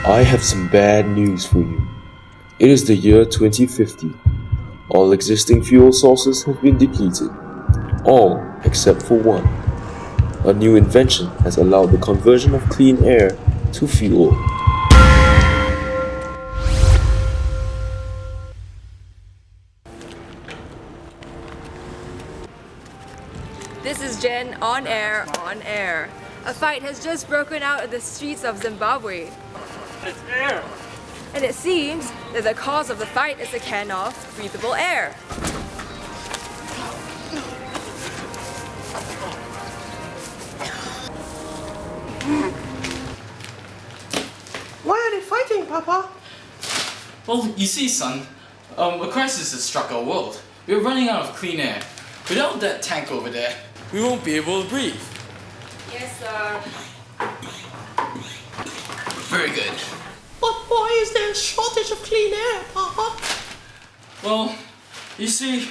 I have some bad news for you. It is the year 2050. All existing fuel sources have been depleted. All except for one. A new invention has allowed the conversion of clean air to fuel. This is Jen on air, on air. A fight has just broken out in the streets of Zimbabwe. It's air! And it seems that the cause of the fight is a can of breathable air. Why are they fighting, Papa? Well, you see, son, a crisis has struck our world. We're running out of clean air. Without that tank over there, we won't be able to breathe. Yes, sir. Very good. But why is there a shortage of clean air, Papa? Well, you see,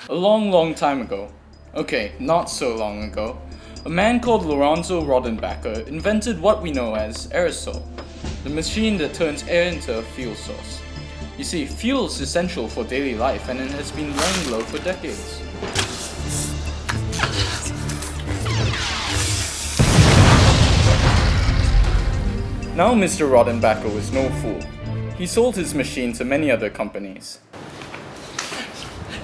a long time ago, okay, not so long ago, a man called Lorenzo Rodenbacher invented what we know as aerosol, the machine that turns air into a fuel source. You see, fuel is essential for daily life and it has been laying low for decades. Now Mr. Rodenbacher was no fool. He sold his machine to many other companies.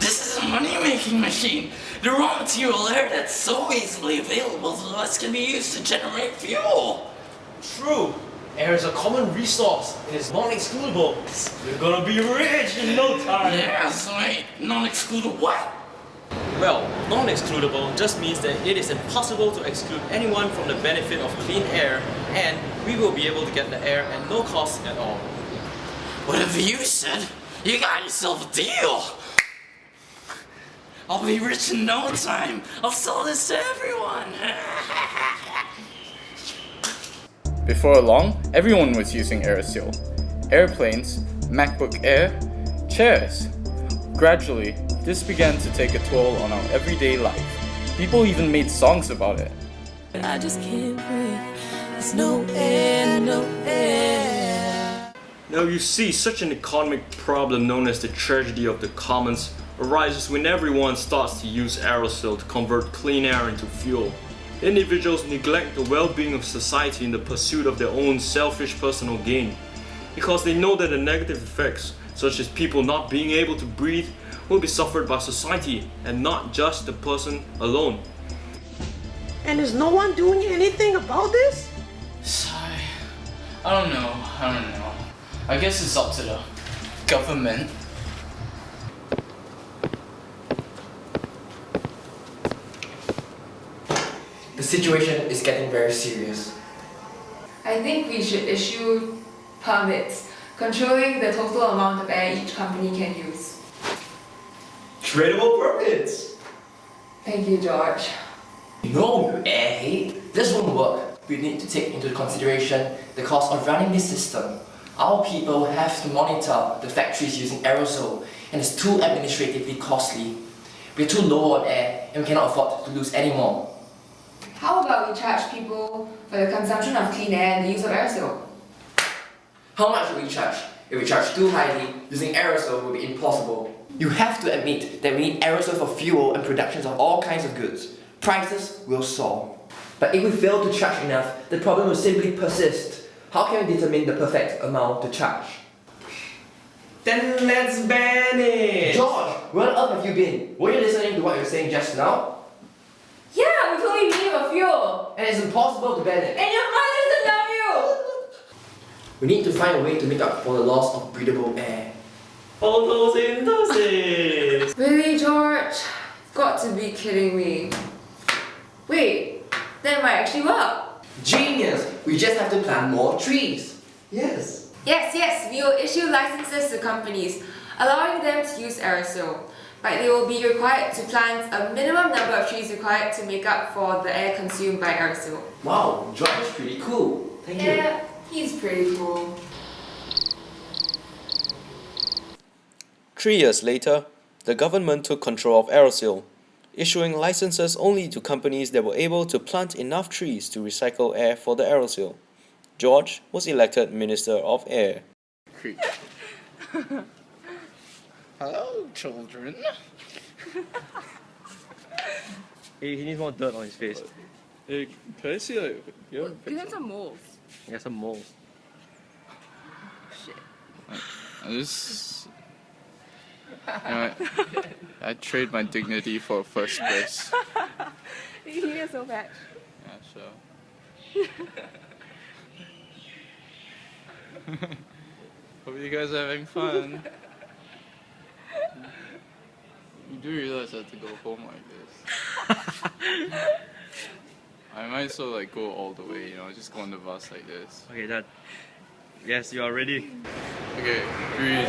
This is a money-making machine. The raw material air that's so easily available to us can be used to generate fuel. True. Air is a common resource. It is non-excludable. We're gonna be rich in no time. Yes, wait, non-excludable what? Well, non-excludable just means that it is impossible to exclude anyone from the benefit of clean air, and we will be able to get the air at no cost at all. Whatever you said, you got yourself a deal. I'll be rich in no time. I'll sell this to everyone. Before long, everyone was using aerosol. Airplanes, MacBook Air, chairs. Gradually, this began to take a toll on our everyday life. People even made songs about it. I just can't breathe. There's no air, no air. Now you see, such an economic problem known as the tragedy of the commons arises when everyone starts to use aerosol to convert clean air into fuel. Individuals neglect the well-being of society in the pursuit of their own selfish personal gain, because they know that the negative effects, such as people not being able to breathe, will be suffered by society and not just the person alone. And is no one doing anything about this? I don't know. I guess it's up to the government. The situation is getting very serious. I think we should issue permits controlling the total amount of air each company can use. Tradable permits! Thank you, George. No, you airhead. This won't work. We need to take into consideration the cost of running this system. Our people have to monitor the factories using aerosol, and it's too administratively costly. We're too low on air, and we cannot afford to lose any more. How about we charge people for the consumption of clean air and the use of aerosol? How much will we charge? If we charge too highly, using aerosol will be impossible. You have to admit that we need aerosol for fuel and productions of all kinds of goods. Prices will soar. But if we fail to charge enough, the problem will simply persist. How can we determine the perfect amount to charge? Then let's ban it! George, where on earth have you been? Were you listening to what you were saying just now? Yeah, we totally need a fuel! And it's impossible to ban it. And your mother doesn't love you! We need to find a way to make up for the loss of breathable air. All those industries! Really, George? Got to be kidding me. Wait, that might actually work. Genius! We just have to plant more trees. Yes. Yes, we will issue licenses to companies, allowing them to use aerosol. But they will be required to plant a minimum number of trees required to make up for the air consumed by aerosol. Wow, George is pretty cool. Thank you. Yeah, he's pretty cool. 3 years later, the government took control of aerosol, issuing licenses only to companies that were able to plant enough trees to recycle air for the aerosol. George was elected Minister of Air. Creep. Hello, children. Hey, he needs more dirt on his face. Hey, can I see like your You have some moles. He has some moles. Shit. I trade my dignity for first place. You need so bad. Yeah, so. Hope you guys are having fun. You do realize I have to go home like this. I might as well like go all the way, you know, just go on the bus like this. Okay, Dad. Yes, you are ready. Okay, 3,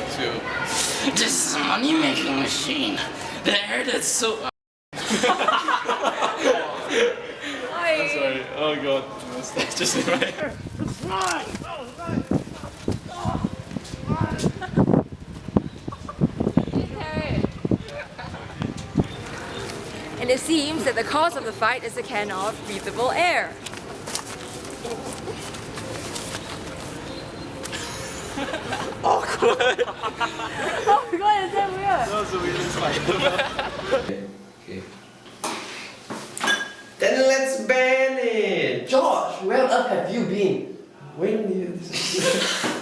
2. This is a money-making machine. The air that's so... Sorry, oh god, that's just in my hair. And it seems that the cause of the fight is a can of breathable air. Awkward! Oh my god, is that weird? That was the weirdest fight ever. Okay. Then let's ban it! George, where on earth have you been? When did you...